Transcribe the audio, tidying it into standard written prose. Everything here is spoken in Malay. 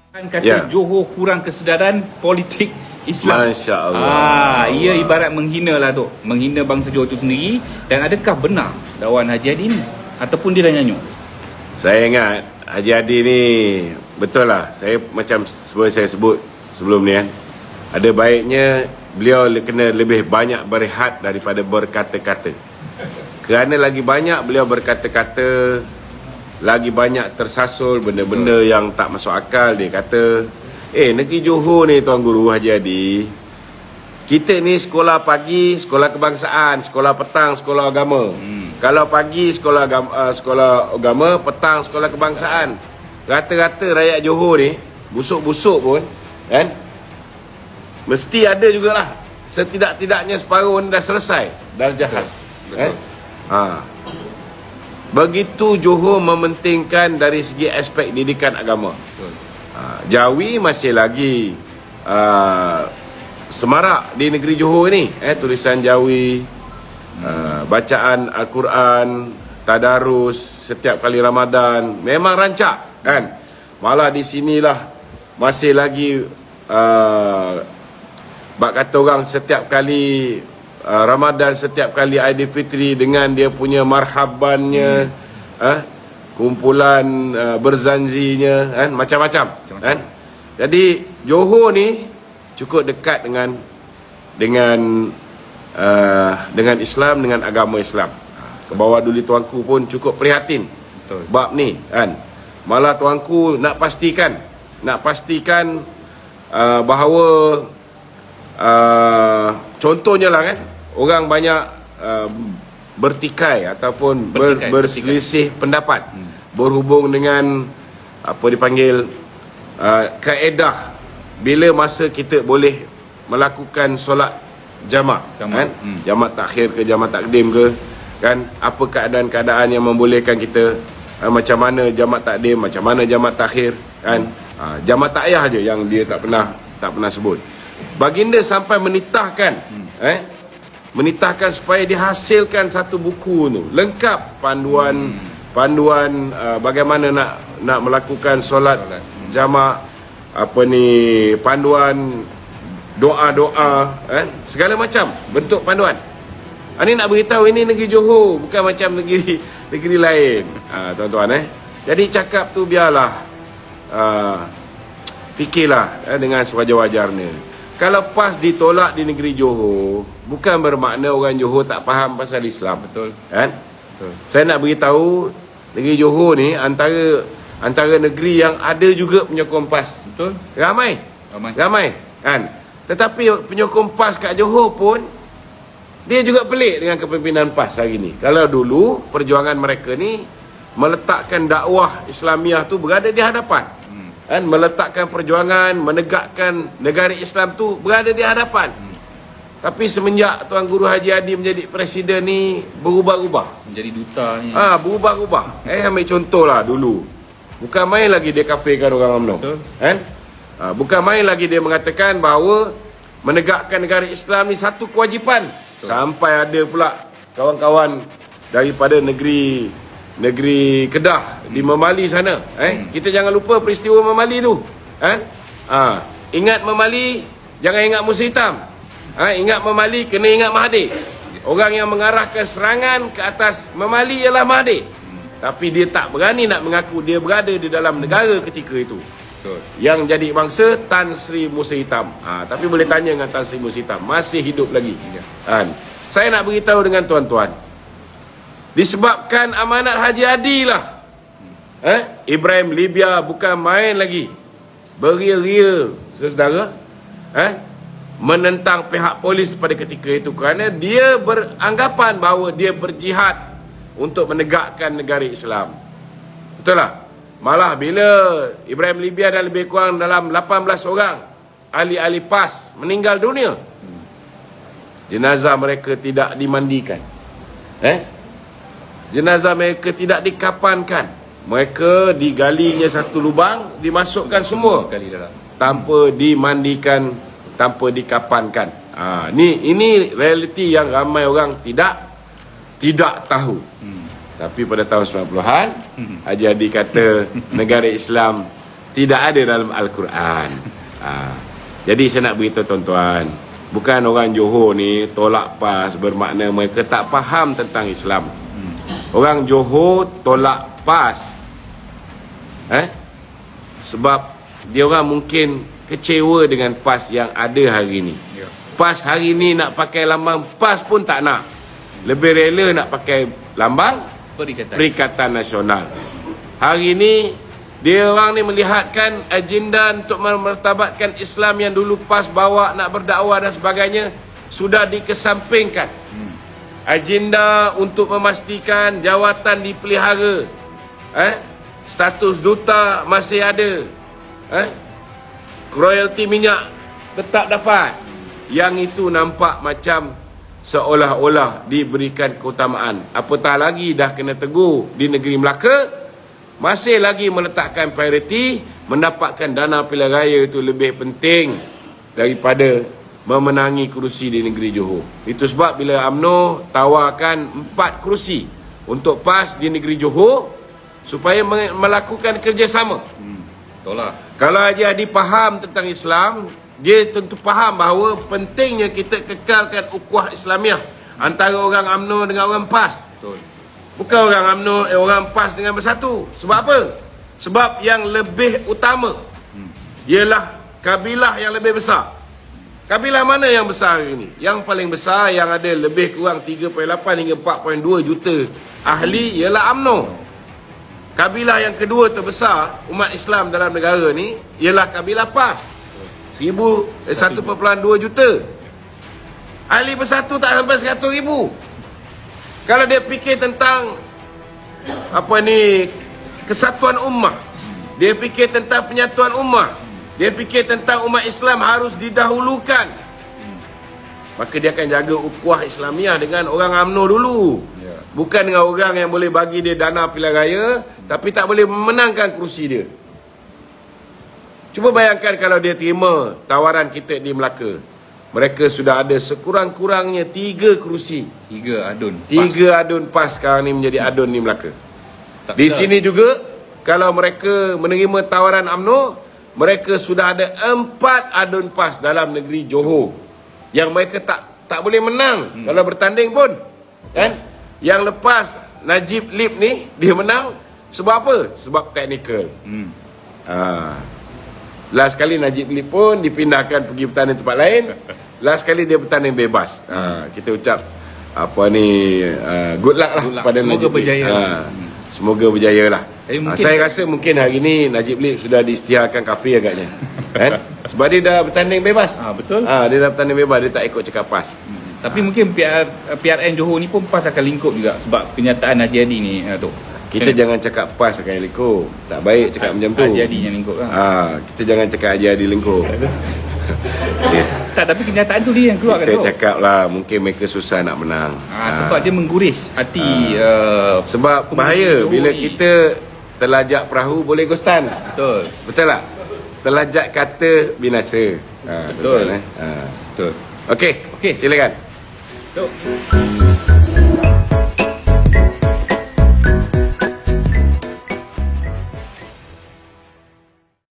Kata Johor kurang kesedaran politik Islam. Masya Allah. Ia ibarat menghina lah tu, menghina bangsa Johor itu sendiri. Dan adakah benar dakwaan Haji Hadi ni ataupun dia dah nyanyuk? Saya ingat Haji Hadi ni betul lah. Saya macam saya sebut sebelum ni kan, ada baiknya beliau kena lebih banyak berehat daripada berkata-kata. Kerana lagi banyak beliau berkata-kata, lagi banyak tersasul benda-benda yang tak masuk akal. Dia kata, negeri Johor ni Tuan Guru Haji Hadi, kita ni sekolah pagi, sekolah kebangsaan, sekolah petang, sekolah agama. Kalau pagi sekolah agama, petang sekolah kebangsaan. Rata-rata rakyat Johor ni, busuk-busuk pun kan, mesti ada jugalah setidak-tidaknya separuh ni dah selesai darjah khas. Begitu Johor mementingkan dari segi aspek didikan agama. Jawi masih lagi semarak di negeri Johor ni, tulisan Jawi, bacaan Al-Quran, tadarus setiap kali Ramadan memang rancak kan. Malah di sinilah masih lagi bak kata orang setiap kali Ramadan, setiap kali Aidilfitri dengan dia punya marhabannya, kumpulan berzanzinya kan, macam-macam kan. Jadi Johor ni cukup dekat dengan Islam, dengan agama Islam. Kebawa dulu tuanku pun cukup prihatin bab ni kan. Malah tuanku nak pastikan bahawa contohnya lah kan, orang banyak bertikai ataupun berselisih pendapat berhubung dengan apa dipanggil kaedah bila masa kita boleh melakukan solat jamak kan, jamak takhir ke jamak takdim ke kan, apa keadaan-keadaan yang membolehkan kita, macam mana jamak takdim, macam mana jamak takhir kan. Jamak takyah je yang dia tak pernah sebut. Baginda sampai menitahkan supaya dihasilkan satu buku tu lengkap panduan bagaimana nak melakukan solat jamak, panduan doa-doa segala macam bentuk panduan. Ini nak beritahu ini negeri Johor, bukan macam negeri lain, tuan-tuan. Jadi cakap tu biarlah, fikirlah dengan sewajar-wajarnya. Kalau PAS ditolak di negeri Johor, bukan bermakna orang Johor tak faham pasal Islam. Betul. Kan? Betul. Saya nak beritahu, negeri Johor ni antara negeri yang ada juga penyokong PAS. Betul. Ramai. Kan? Tetapi penyokong PAS kat Johor pun, dia juga pelik dengan kepimpinan PAS hari ni. Kalau dulu perjuangan mereka ni meletakkan dakwah Islamiah tu berada di hadapan. Kan, meletakkan perjuangan menegakkan negara Islam tu berada di hadapan. Tapi semenjak Tuan Guru Haji Hadi menjadi presiden ni berubah-ubah, menjadi duta ni. Berubah-ubah. Ambil contoh lah dulu. Bukan main lagi dia kafirkan orang UMNO. Kan? Bukan main lagi dia mengatakan bahawa menegakkan negara Islam ni satu kewajipan. Betul. Sampai ada pula kawan-kawan daripada negeri Kedah di Memali sana. Kita jangan lupa peristiwa Memali tu. Ingat Memali, jangan ingat musuh hitam. Ingat Memali, kena ingat Mahathir. Orang yang mengarahkan serangan ke atas Memali ialah Mahathir. Tapi dia tak berani nak mengaku dia berada di dalam negara ketika itu. Betul. Yang jadi bangsa Tan Sri Musa Hitam. Tapi boleh tanya dengan Tan Sri Musa Hitam, masih hidup lagi. Saya nak beritahu dengan tuan-tuan, disebabkan amanat Haji Hadi lah, Ibrahim Libya bukan main lagi beria-ria saudara, menentang pihak polis pada ketika itu, kerana dia beranggapan bahawa dia berjihad untuk menegakkan negara Islam. Betul lah. Malah bila Ibrahim Libya dan lebih kurang dalam 18 orang ahli-ahli PAS meninggal dunia, jenazah mereka tidak dimandikan, jenazah mereka tidak dikapankan. Mereka digalinya satu lubang, dimasukkan semua sekali dalam, tanpa dimandikan, tanpa dikapankan. Ini realiti yang ramai orang tidak tahu. Tapi pada tahun 90-an Haji Hadi kata negara Islam Tidak ada dalam Al-Quran. Jadi saya nak beritahu tuan-tuan, bukan orang Johor ni tolak PAS bermakna mereka tak faham tentang Islam. Orang Johor tolak PAS sebab dia orang mungkin kecewa dengan PAS yang ada hari ni. PAS hari ni nak pakai lambang PAS pun tak nak. Lebih rela nak pakai lambang Perikatan Nasional. Hari ni dia orang ni melihatkan agenda untuk memartabatkan Islam yang dulu PAS bawa nak berdakwah dan sebagainya sudah dikesampingkan. Agenda untuk memastikan jawatan dipelihara, status duta masih ada, royalti minyak tetap dapat. Yang itu nampak macam seolah-olah diberikan keutamaan. Apatah lagi dah kena tegur di negeri Melaka, masih lagi meletakkan prioriti mendapatkan dana pilihan raya itu lebih penting daripada memenangi kerusi di negeri Johor. Itu sebab bila UMNO tawarkan 4 kerusi untuk PAS di negeri Johor supaya melakukan kerjasama. Tolak. Kalau Haji Hadi faham tentang Islam, dia tentu faham bahawa pentingnya kita kekalkan ukhuwah Islamiah antara orang UMNO dengan orang PAS. Betul. Bukan orang UMNO orang PAS dengan bersatu. Sebab apa? Sebab yang lebih utama ialah kabilah yang lebih besar. Kabilah mana yang besar hari ini? Yang paling besar yang ada lebih kurang 3.8 hingga 4.2 juta ahli ialah UMNO. Kabilah yang kedua terbesar umat Islam dalam negara ni ialah kabilah PAS. 1.2 juta. Ahli bersatu tak sampai 100,000. Kalau dia fikir tentang kesatuan ummah, dia fikir tentang penyatuan ummah, dia fikir tentang umat Islam harus didahulukan, maka dia akan jaga ukhuwah Islamiah dengan orang UMNO dulu. Bukan dengan orang yang boleh bagi dia dana pilihan raya tapi tak boleh memenangkan kerusi dia. Cuba bayangkan kalau dia terima tawaran kita di Melaka. Mereka sudah ada sekurang-kurangnya 3 kerusi. 3 adun. 3 adun PAS sekarang ni menjadi adun di Melaka. Di sini juga kalau mereka menerima tawaran UMNO, mereka sudah ada 4 adun PAS dalam negeri Johor yang mereka tak boleh menang kalau bertanding pun. Kan? Yang lepas Najib Lip ni dia menang sebab apa? Sebab teknikal. Last kali Najib Lip pun dipindahkan pergi bertanding tempat lain. Last kali dia bertanding bebas. Kita ucap good luck lah pada Semoga Najib berjaya. Lip. Semoga berjaya lah. Saya rasa mungkin hari ni Najib Lip sudah diisytiharkan kafir agaknya. Kan? Sebab dia dah bertanding bebas. Betul. Dia dah bertanding bebas, dia tak ikut cakap PAS. Tapi mungkin PRN Johor ni pun PAS akan lingkup juga sebab kenyataan Haji Hadi ni tu. Kita jangan cakap PAS akan lingkup. Tak baik cakap macam tu. Haji Hadi yang lingkup lah. Kita jangan cakap Haji Hadi lingkup. Tak, tapi kenyataan tu dia yang keluar kan tu. Kita cakap lah mungkin mereka susah nak menang. Sebab dia mengguris hati sebab bahaya bila kita terlajak perahu boleh gostan. Betul. Betul tak? Terlajak kata binasa. Betul. Betul. Betul. Okey, silakan. Betul.